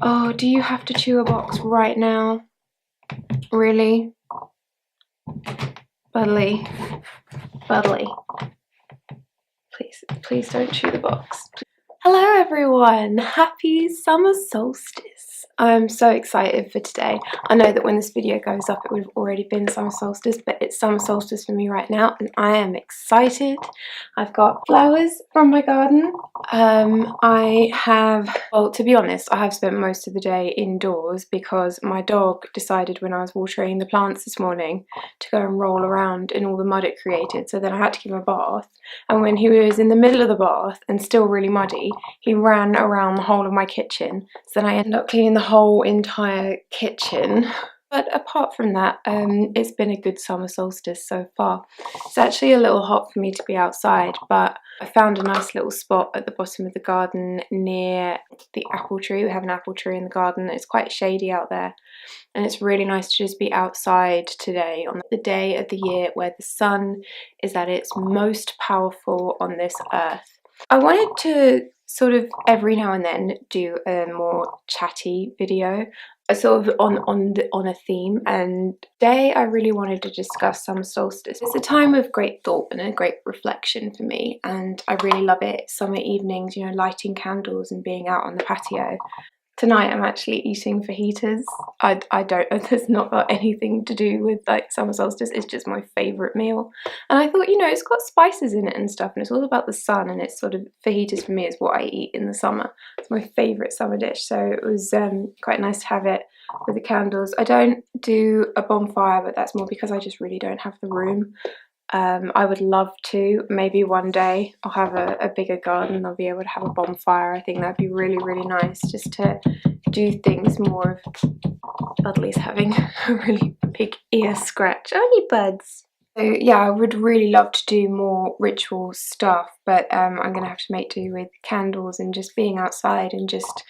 Oh, do you have to chew a box right now? Really? Buddly. Buddly. Please don't chew the box. Hello everyone! Happy summer solstice! I'm so excited for today. I know that when this video goes up it would have already been summer solstice, but it's summer solstice for me right now and I am excited. I've got flowers from my garden. Well, to be honest, I have spent most of the day indoors because my dog decided when I was watering the plants this morning to go and roll around in all the mud it created, so then I had to give him a bath, and when he was in the middle of the bath and still really muddy, he ran around the whole of my kitchen, so then I ended up cleaning the whole entire kitchen. But apart from that, it's been a good summer solstice so far. It's actually a little hot for me to be outside, but I found a nice little spot at the bottom of the garden near the apple tree. We have an apple tree in the garden. It's quite shady out there, and it's really nice to just be outside today on the day of the year where the sun is at its most powerful on this earth. I wanted to sort of every now and then do a more chatty video, sort of on a theme, and today I really wanted to discuss summer solstice. It's a time of great thought and a great reflection for me, and I really love it. Summer evenings, you know, lighting candles and being out on the patio. Tonight I'm actually eating fajitas. I don't know, there's not got anything to do with like summer solstice, it's just my favourite meal. And I thought, you know, it's got spices in it and stuff, and it's all about the sun, and it's sort of, fajitas for me is what I eat in the summer. It's my favourite summer dish, so it was quite nice to have it with the candles. I don't do a bonfire, but that's more because I just really don't have the room. I would love to. Maybe one day I'll have a bigger garden, I'll be able to have a bonfire. I think that'd be really, really nice, just to do things more of... Budley's having a really big ear scratch. Only buds. So yeah, I would really love to do more ritual stuff, but I'm gonna have to make do with candles and just being outside, and just...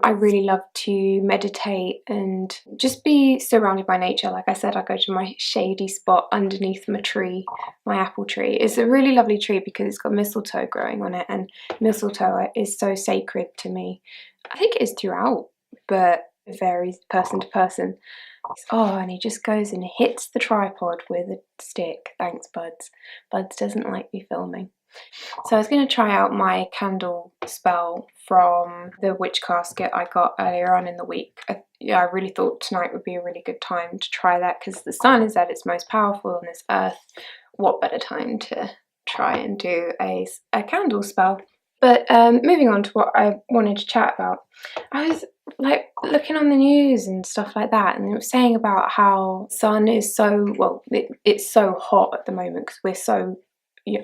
I really love to meditate and just be surrounded by nature. Like I said, I go to my shady spot underneath my tree, my apple tree. It's a really lovely tree because it's got mistletoe growing on it, and mistletoe is so sacred to me. I think it is throughout, but it varies person to person. Oh, and he just goes and hits the tripod with a stick. Thanks, Buds. Buds doesn't like me filming. So I was going to try out my candle spell from the witch casket I got earlier on in the week. I really thought tonight would be a really good time to try that because the sun is at its most powerful on this earth. What better time to try and do a candle spell? But moving on to what I wanted to chat about, I was like looking on the news and stuff like that, and it was saying about how sun is so, well, it's so hot at the moment because we're so...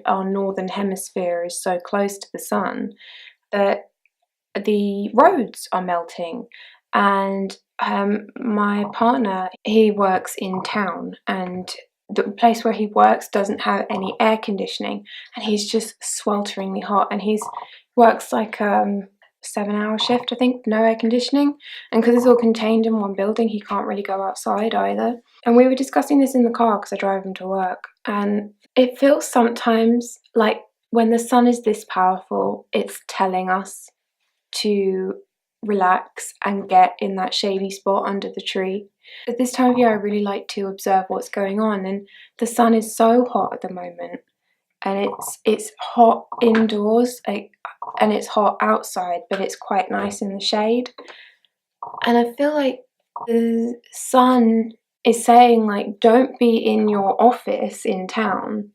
our northern hemisphere is so close to the sun that the roads are melting. And my partner, he works in town, and the place where he works doesn't have any air conditioning, and he's just swelteringly hot, and he works like 7-hour shift, I think, no air conditioning, and because it's all contained in one building, he can't really go outside either. And we were discussing this in the car because I drive him to work, and it feels sometimes like when the sun is this powerful, it's telling us to relax and get in that shady spot under the tree. At this time of year, I really like to observe what's going on, and the sun is so hot at the moment, and it's hot indoors, and it's hot outside, but it's quite nice in the shade. And I feel like the sun is saying, like, don't be in your office in town,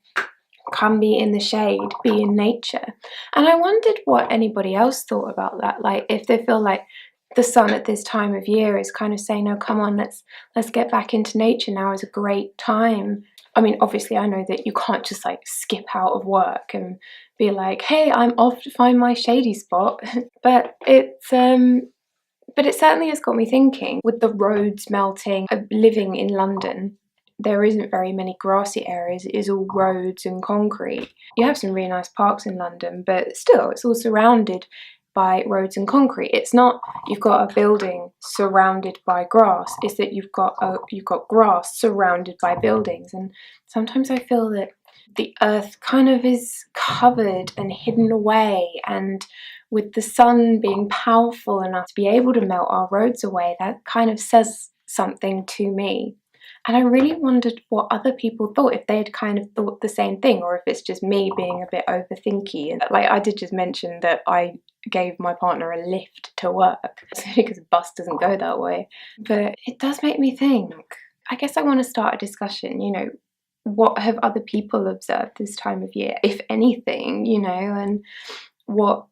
come be in the shade, be in nature. And I wondered what anybody else thought about that, like if they feel like the sun at this time of year is kind of saying, no, come on, let's get back into nature, now is a great time. I mean, obviously I know that you can't just like skip out of work and be like, hey, I'm off to find my shady spot. But it certainly has got me thinking, with the roads melting, living in London, there isn't very many grassy areas, it is all roads and concrete. You have some really nice parks in London, but still, it's all surrounded by roads and concrete. It's not you've got a building surrounded by grass, it's that you've got grass surrounded by buildings. And sometimes I feel that the earth kind of is covered and hidden away, and with the sun being powerful enough to be able to melt our roads away, that kind of says something to me. And I really wondered what other people thought, if they had kind of thought the same thing, or if it's just me being a bit overthinky. And like, I did just mention that I gave my partner a lift to work because the bus doesn't go that way. But it does make me think. I guess I want to start a discussion, you know, what have other people observed this time of year, if anything, you know, and what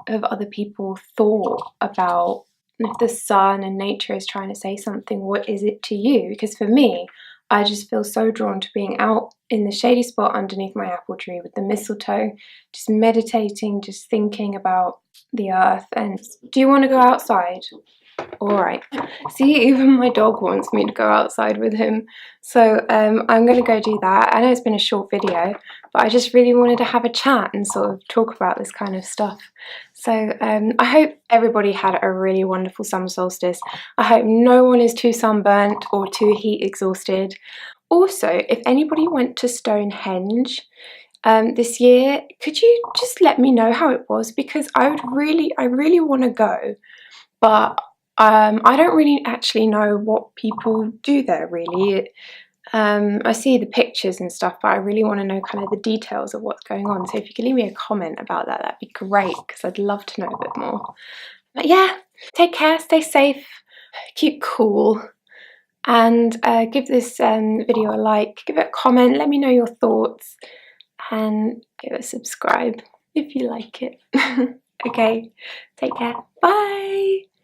have other people thought about, if the sun and nature is trying to say something, what is it to you? Because for me, I just feel so drawn to being out in the shady spot underneath my apple tree with the mistletoe, just meditating, just thinking about the earth. And do you want to go outside? Alright, see, even my dog wants me to go outside with him, so I'm going to go do that. I know it's been a short video, but I just really wanted to have a chat and sort of talk about this kind of stuff. So I hope everybody had a really wonderful summer solstice. I hope no one is too sunburnt or too heat exhausted. Also, if anybody went to Stonehenge this year, could you just let me know how it was? Because I really want to go, but I don't really actually know what people do there, really. I see the pictures and stuff, but I really want to know kind of the details of what's going on. So if you could leave me a comment about that, that'd be great, because I'd love to know a bit more. But yeah, take care, stay safe, keep cool, and give this video a like, give it a comment, let me know your thoughts, and give it a subscribe if you like it. Okay, take care, bye!